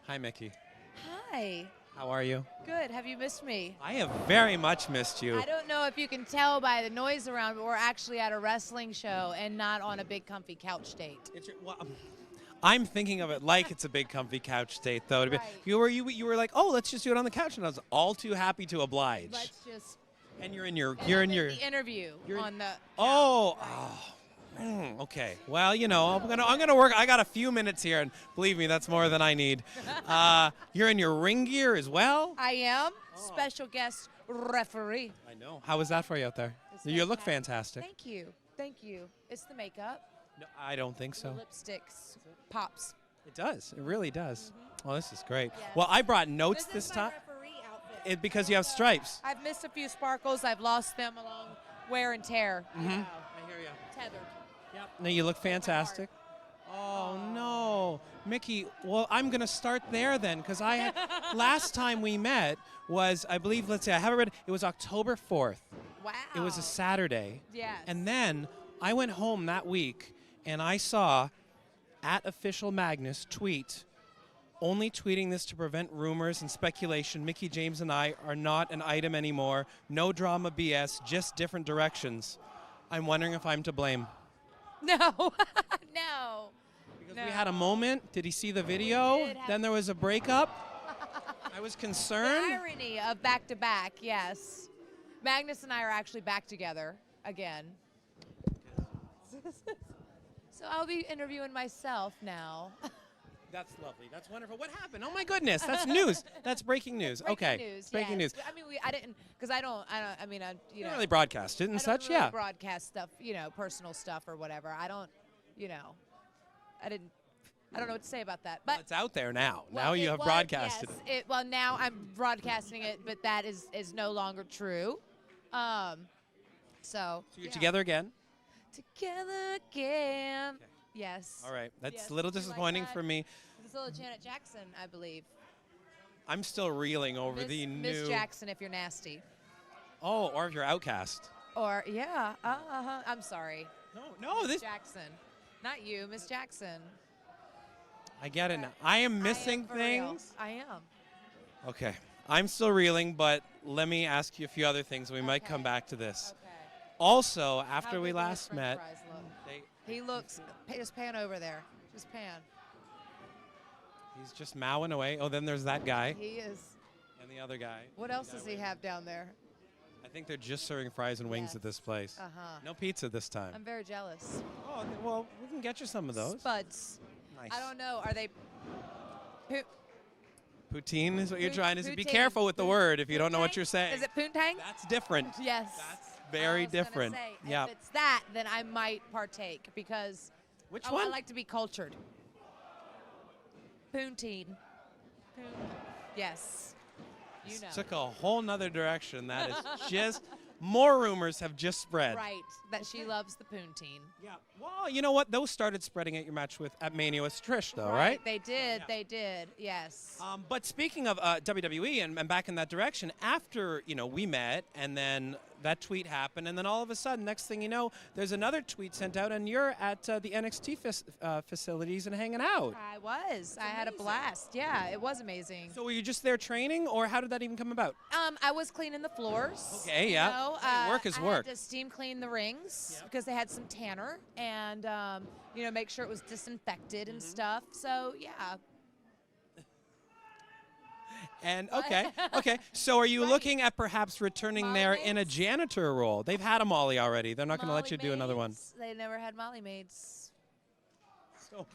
Hi, Mickie. Hi. How are you? Good. Have you missed me? I have very much missed you. I don't know if you can tell by the noise around, but we're actually at a wrestling show and not on a big comfy couch date. I'm thinking of it like it's a big comfy couch date, though. Right. You were like, oh, let's just do it on the couch, and I was all too happy to oblige. Let's just. And you're I'm in the interview on the. Oh, Right. okay. Well, I'm gonna work. I got a few minutes here, and believe me, that's more than I need. You're in your ring gear as well. I am special guest referee. I know. How was that for you out there? It's You look fantastic. Thank you. Thank you. It's the makeup. No, I don't think so. The lipsticks. Pops. It does. It really does. Well, this is great. Yes. Well, I brought notes This this is my time. referee outfit. Because you have stripes. I've missed a few sparkles. I've lost them along wear and tear. I hear you. Tethered. Yep. No, you look fantastic. Oh no, Mickie. Well, I'm gonna start there then, because I had last time we met was, I believe, let's see, I have it read. It was October 4th. Wow. It was a Saturday. Yes. And then I went home that week and I saw @official Magnus tweet, only tweeting this to prevent rumors and speculation. Mickie James and I are not an item anymore. No drama BS, just different directions. I'm wondering if I'm to blame. No. No. Because we had a moment. Did he see the video? Then there was a breakup. I was The concerned. irony of back-to-back, yes. Magnus and I are actually back together again. So I'll be interviewing myself now. That's lovely. That's wonderful. What happened? Oh my goodness, that's news. That's breaking news. Okay. Breaking news. I mean, I didn't, because I don't, You don't really broadcast it and I don't such, really yeah. broadcast stuff, personal stuff or whatever. I don't, I don't know what to say about that. But Well, it's out there now. well, Now you it have was, broadcasted yes, it. Well, now I'm broadcasting it, but that is no longer true. So So you're yeah. together again? Together again. Okay. Yes. All right. That's Yes. a little Do you like disappointing that? for me. This is a little Janet Jackson, I believe. I'm still reeling over the new. Miss Jackson, if you're nasty. Oh, or if you're outcast. Or yeah. I'm sorry. No, Miss this. Jackson, not you, Miss Jackson. I get it now. I am missing for real. things. I am. Okay. I'm still reeling, but let me ask you a few other things. We might Okay. come back to this. Okay. Also, after How we good do his last French met, fries look? they, He looks. Just pan over there. Just pan. he's just mowing away. Oh, then there's that guy He is. and the other guy. What else does he have down there? I think they're just serving fries and wings Yes. at this place. No pizza this time. I'm very jealous. Oh, well, we can get you some of those. Spuds. Nice. I don't know. Are they? Poutine is what you're trying to say. Be Poutine. careful with the word if you don't know what Poontang? you're saying. Is it poontang? That's different. Yes. That's very I was gonna different. say, Yeah. If it's that, then I might partake because Which I one? like to be cultured. Poutine. Yes. You This know. took a whole nother direction. That is just more rumors have just spread. Right. That she loves the poutine. Yeah. Well, you know what? Those started spreading at your match at Mania with Trish, though, right? They did. Yeah. They did. Yes. But speaking of WWE and back in that direction, after we met, and then that tweet happened, and then all of a sudden, next thing you know, there's another tweet sent out, and you're at the NXT facilities and hanging out. I was. I had a blast. Yeah, it was amazing. So were you just there training, or how did that even come about? I was cleaning the floors. Okay, yeah. Hey, work is I work. had to steam clean the rings because they had some tanner, and make sure it was disinfected and stuff. So yeah. And okay. So are you Right. looking at perhaps returning Molly there in a maids? janitor role? They've had a Molly already. They're not going to let Molly you do another one. maids, They never had Molly maids. So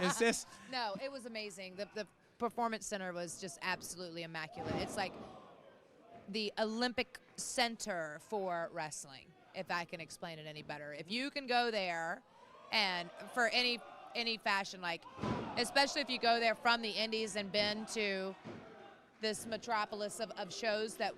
is this? No, it was amazing. The performance center was just absolutely immaculate. It's like the Olympic center for wrestling, if I can explain it any better. If you can go there and for any fashion, like especially if you go there from the indies and been to this metropolis of shows that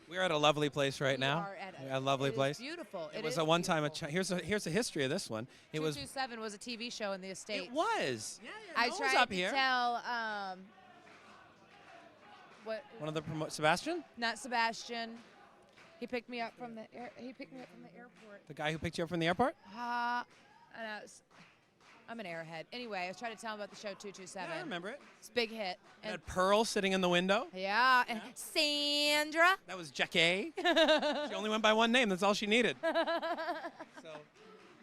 We're at a lovely place right we now. are at A lovely it is place. beautiful. It was a one time. Here's a history of this one. It was. 227 was a TV show in the States. It was. Yeah, I Noah's tried up to here. tell what One of the Sebastian, not Sebastian. He picked me up from the airport. the guy who picked you up from the airport. And I was, I'm an airhead. Anyway, I was trying to tell him about the show 227. Yeah, I remember it. It's a big hit. And had Pearl sitting in the window. Yeah, and Sandra. That was Jackie. She only went by one name. That's all she needed. So,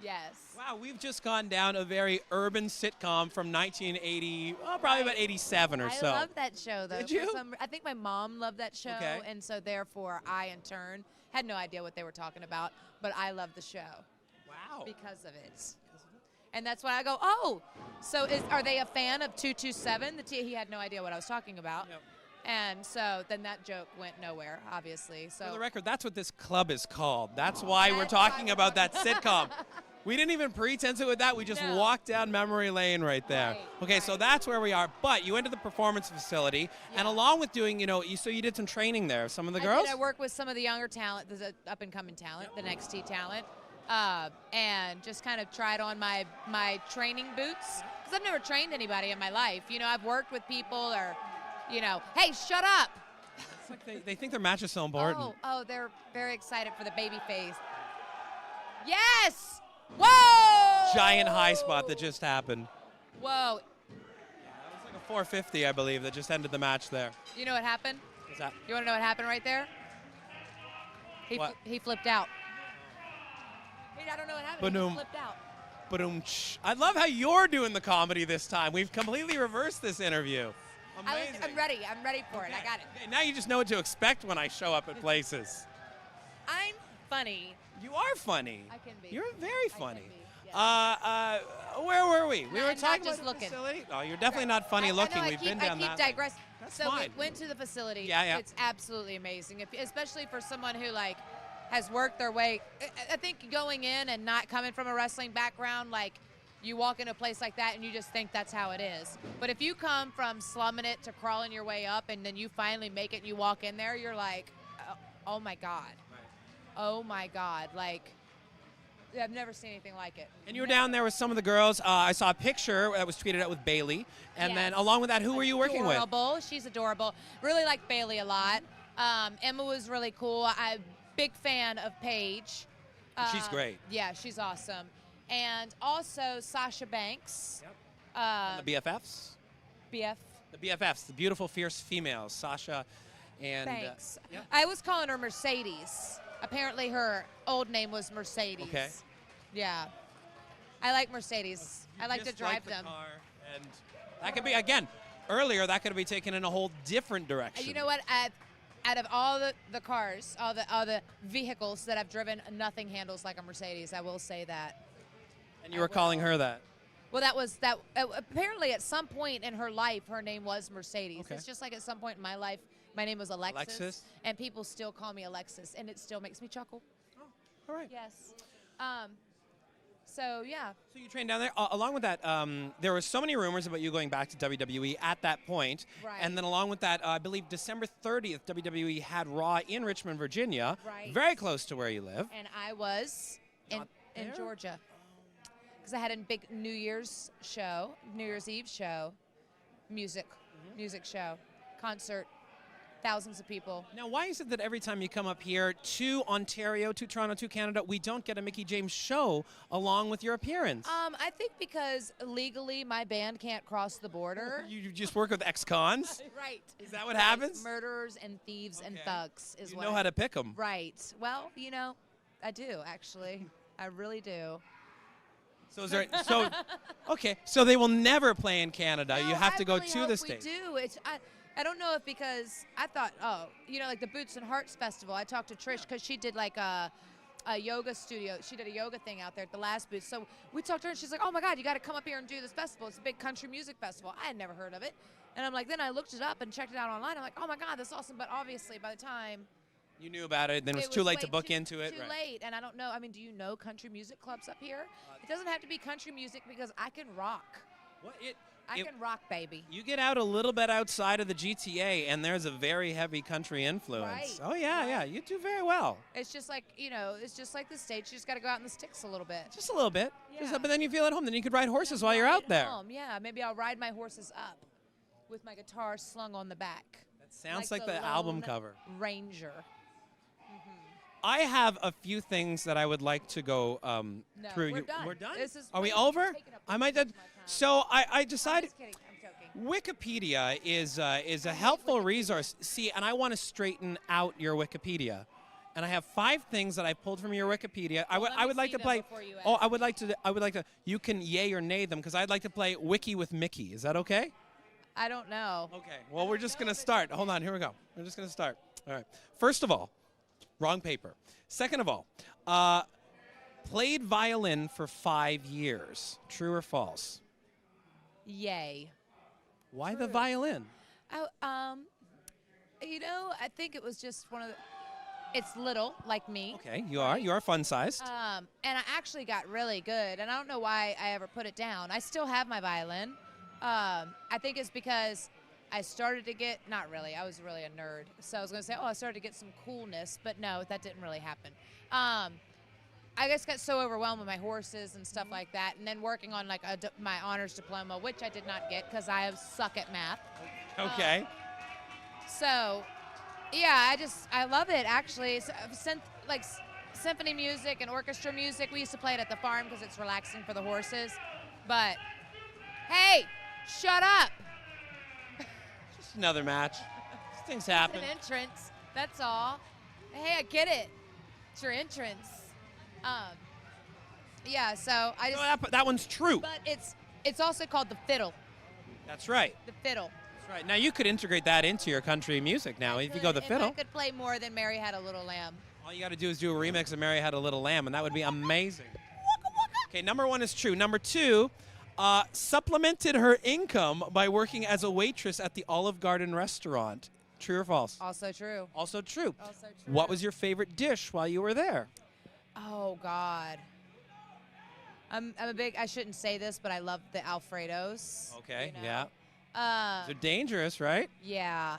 Yes. wow, we've just gone down a very urban sitcom from 1980, well, probably about 87 or so. I love that show, though. Did you? I think my mom loved that show, Okay. and so therefore I, in turn, had no idea what they were talking about, but I loved the show Wow. because of it. And that's why I go, oh, so are they a fan of 227? He had no idea what I was talking about. Yep. And so then that joke went nowhere, obviously. So For the record, that's what this club is called. That's why we're talking about that sitcom. We didn't even pretense it with that. We just No. walked down memory lane right there. Right, Okay, so right. that's where we are. But you went to the performance facility, and Yeah. along with doing, so you did some training there. Some of the girls? I worked with some of the younger talent, the up-and-coming talent, the next T talent, and just kind of tried on my training boots. Because I've never trained anybody in my life. I've worked with people or, hey, shut up. It's like they think their match is so important. Oh, they're very excited for the baby face. Yes! Whoa! Giant high spot that just happened. Whoa. It was like a 450, I believe, that just ended the match there. You know what happened? What's that? You want to know what happened right there? What? He flipped out. I don't know what happened. He Ba-doom. just flipped out. Ba-doom-tsh. I love how you're doing the comedy this time. We've completely reversed this interview. Amazing. I'm ready. I'm ready for it. I got it. Okay, now you just know what to expect when I show up at places. I'm funny. You are funny. I can be. You're very I funny. can be, yes. Where were we? We No, were I'm talking not just about the looking. facility. Oh, you're definitely not funny looking. I We've been down keep that. digressing. That's so fine. we went to the facility. Yeah. It's absolutely amazing, especially for someone who has worked their way. I think going in and not coming from a wrestling background, you walk into a place like that and you just think that's how it is. But if you come from slumming it to crawling your way up and then you finally make it and you walk in there, you're like, oh my God. Right. Oh my God. I've never seen anything like it. And you were down there with some of the girls. I saw a picture that was tweeted out with Bailey. And then Yes. along with that, who were you working with? Adorable. She's adorable. Really like Bailey a lot. Emma was really cool. I'm big fan of Paige. She's great. Yeah, she's awesome. And also Sasha Banks. The BFFs? BF The BFFs, the beautiful, fierce females, Sasha and... Banks. yeah. I was calling her Mercedes. Apparently her old name was Mercedes. Okay. Yeah. I like Mercedes. I like to Just drive the them. car, and that could be, again, earlier that could be taken in a whole different direction. You know what? Out of all the cars, all the vehicles that I've driven, nothing handles like a Mercedes. I will say that. And you were calling her that. Well, apparently at some point in her life, her name was Mercedes. Okay. It's just like at some point in my life, my name was Alexis. Alexis? And people still call me Alexis, and it still makes me chuckle. All right. Yes. So, yeah. So you trained down there. Along with that, there were so many rumors about you going back to WWE at that point. Right. And then along with that, I believe December 30th, WWE had Raw in Richmond, Virginia. Right. Very close to where you live. And I was in Not there? Georgia. Because I had a big New Year's Eve show, music show, concert, thousands of people. Now, why is it that every time you come up here to Ontario, to Toronto, to Canada, we don't get a Mickie James show along with your appearance? I think because legally my band can't cross the border. You just work with ex-cons? Right. Is that what happens? Murderers and thieves and Okay. thugs is You what know how to pick them. Right. Well, I do actually. I really do. So is there? So, okay. So they will never play in Canada. No, you have to go really to hope the States. We do. I don't know if because I thought, like the Boots and Hearts Festival. I talked to Trish because she did like a yoga studio. She did a yoga thing out there at the last Boots. So we talked to her and she's like, oh my God, you got to come up here and do this festival. It's a big country music festival. I had never heard of it. And I'm like, then I looked it up and checked it out online. I'm like, oh my God, that's awesome. But obviously by the time You knew about it, then it was too late to book into it. Too Right. late, and I don't know. I mean, do you know country music clubs up here? It doesn't have to be country music because I can rock. What I can rock, baby. You get out a little bit outside of the GTA, and there's a very heavy country influence. Right. Oh yeah, Right. yeah, you do very well. It's just like it's just like the States. You just got to go out in the sticks a little bit. Just a little bit. Yeah. But then you feel at home. Then you could ride horses while you're Ride out there. home. Yeah, maybe I'll ride my horses up with my guitar slung on the back. That sounds like the album cover. Ranger. I have a few things that I would like to go No, through. we're done. We're done? This is Are we way over? taking up I way might. too much time. So I I'm decided just kidding. I'm joking. Wikipedia is a helpful resource. See, and I want to straighten out your Wikipedia. And I have 5 things that I pulled from your Wikipedia. Well, let I me would like see to them play. before you Oh, ask. I would like to. You can yay or nay them because I'd like to play Wiki with Mickie. Is that okay? I don't know. Okay. Well, we're just gonna start. Hold on. Here we go. We're just gonna start. All right. First of all, wrong paper. Second of all, played violin for 5 years. True or false? Yay. Why the True. violin? I think it was just one of the. It's little, like me. Okay, you are fun sized. And I actually got really good, and I don't know why I ever put it down. I still have my violin. I think it's because I started to get, not really, I was really a nerd. So I was going to say, I started to get some coolness, but no, that didn't really happen. I just got so overwhelmed with my horses and stuff like that, and then working on like my honors diploma, which I did not get because I suck at math. Okay. So, yeah, I love it actually. Symphony music and orchestra music. We used to play it at the farm because it's relaxing for the horses. But, hey, shut up. Just another match. These things It's happen. an entrance. That's all. Hey, I get it. It's your entrance. Yeah. So I just. No, that one's true. But it's also called the fiddle. That's right. The fiddle. That's right. Now you could integrate that into your country music. Now, if you go the fiddle, I could play more than Mary Had a Little Lamb. all you got to do is do a remix of "Mary Had a Little Lamb," and that would be amazing. Okay, number 1 is true. Number 2, supplemented her income by working as a waitress at the Olive Garden restaurant. True or false? Also true. Also true. Also true. What was your favorite dish while you were there? Oh God. I'm a big. I shouldn't say this, but I love the Alfredos. Okay, you know? yeah. They're dangerous, right? Yeah.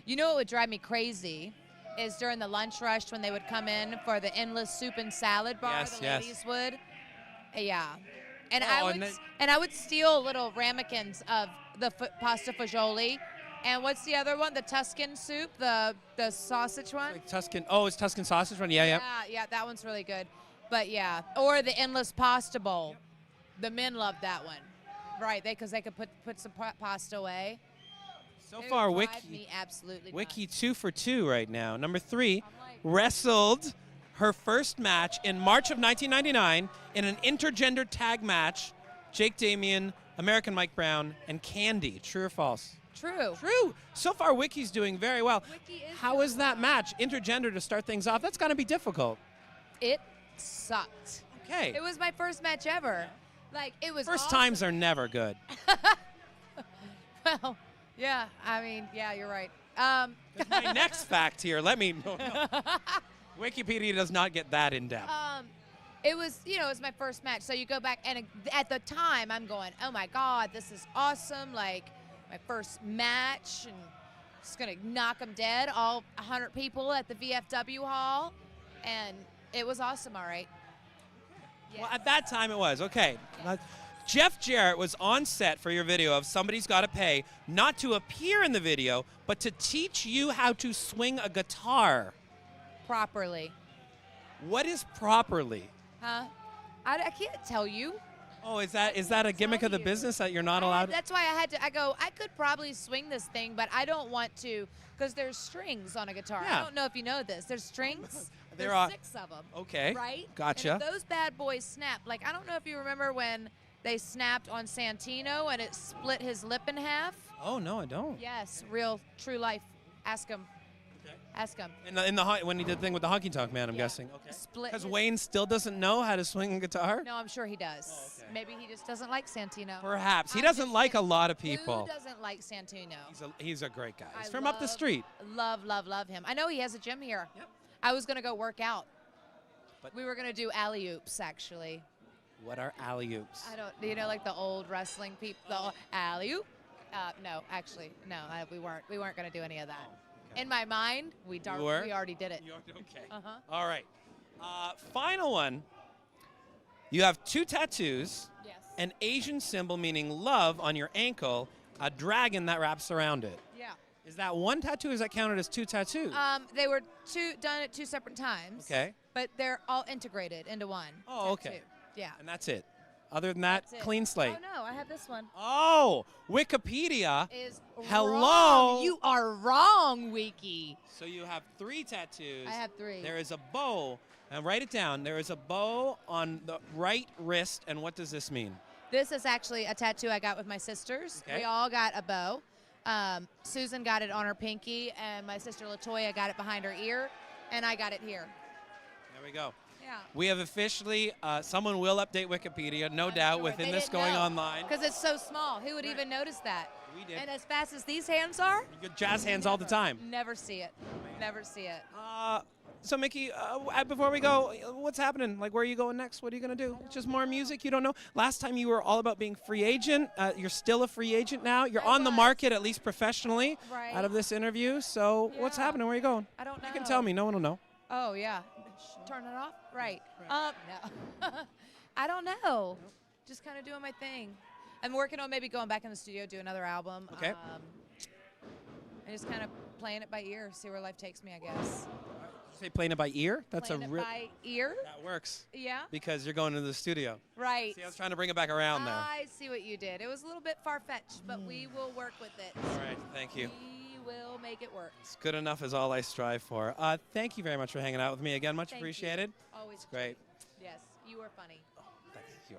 You know what would drive me crazy is during the lunch rush when they would come in for the endless soup and salad bar. Yes, the yes. ladies would. Yeah. And Oh, I would steal little ramekins of the pasta fagioli. And what's the other one? The Tuscan soup, the sausage one. Like Tuscan. Oh, it's Tuscan sausage one. Yeah. Yeah, that one's really good. But yeah, or the endless pasta bowl. The men love that one, right? Because they could put some pasta away. So They far, drive Wiki me absolutely Wiki nuts. 2 for 2 right now. Number 3, I'm like- wrestled her first match in March of 1999 in an intergender tag match. Jake Damian, American Mike Brown, and Candy. True or false? True. True. So far, Wiki's doing very well. Wiki is How doing is that match? Intergender to start things off. That's got to be difficult. It sucked. Okay. It was my first match ever. Like it was. First awesome. times are never good. Well, yeah. I mean, yeah, you're right. My next fact here. Let me. No. Wikipedia does not get that in depth. It was, it was my first match. So you go back, and at the time, I'm going, oh my God, this is awesome. Like, my first match, and it's going to knock them dead, all 100 people at the VFW hall. And it was awesome, all right. Well, at that time it was. Okay. Jeff Jarrett was on set for your video of Somebody's Gotta Pay, not to appear in the video, but to teach you how to swing a guitar. Properly. What is properly? Huh? I can't tell you. Oh, is that a gimmick of the you. business that you're not allowed? That's why I could probably swing this thing, but I don't want to, because there's strings on a guitar. Yeah. I don't know if you know this. There's strings. There There's are- 6 of them. Okay. Right? Gotcha. And if those bad boys snap. Like, I don't know if you remember when they snapped on Santino and it split his lip in half. Oh no, I don't. Yes, real, true life. Ask him. Okay. Ask him. When he did the thing with the honky tonk man, I'm guessing. Okay. Split Because his- Wayne still doesn't know how to swing a guitar. No, I'm sure he does. Oh, okay. Maybe he just doesn't like Santino. Perhaps he I'm doesn't just like a saying, lot of people. Who doesn't like Santino? He's a great guy. He's I from up the love- street. Love him. I know he has a gym here. Yep. I was gonna go work out. But- We were gonna do alley oops actually. What are alley oops? I don't, like the old wrestling people, the alley oop. No, actually, no, we weren't. We weren't gonna do any of that. Okay. In my mind, we were? already did it. Okay. Uh-huh. All right. Final one. You have 2 tattoos, Yes. an Asian symbol meaning love on your ankle, a dragon that wraps around it. Yeah. Is that one tattoo, or is that counted as 2 tattoos? They were done at 2 separate times. Okay. But they're all integrated into one. Oh, tattoo. okay. Yeah. And that's it. Other than that, That's it. clean slate. Oh no, I have this one. Oh, Wikipedia. Is Hello. wrong. You are wrong, Wiki. So you have 3 tattoos. I have 3. There is a bow, and write it down. There is a bow on the right wrist, and what does this mean? This is actually a tattoo I got with my sisters. Okay. We all got a bow. Susan got it on her pinky, and my sister Latoya got it behind her ear, and I got it here. There we go. Yeah. We have officially, someone will update Wikipedia, no doubt, within this going online. Because it's so small. Who would even notice that? We did. And as fast as these hands are, You get jazz hands all the time. never see it. Never see it. So, Mickie, before we go, what's happening? Like, where are you going next? What are you going to do? Just more music? You don't know? Last time you were all about being free agent. You're still a free agent now. You're on the market, at least professionally, Right. out of this interview. So, what's Yeah. happening? Where are you going? I don't know. You can tell me. No one will know. Oh, yeah. Turn it off? Right. No. I don't know. Just kind of doing my thing. I'm working on maybe going back in the studio, do another album. Okay. And just kind of playing it by ear, see where life takes me, I guess. Say playing it by ear? That's Playing a it real. by ear? That works Yeah. because you're going to the studio. Right. See, I was trying to bring it back around there. I see what you did. It was a little bit far-fetched, but we will work with it. All right. Thank you. We will make it work. It's good enough is all I strive for. Thank you very much for hanging out with me again. Much Thank appreciated. You. Always Great. Yes, you are funny. Thank you.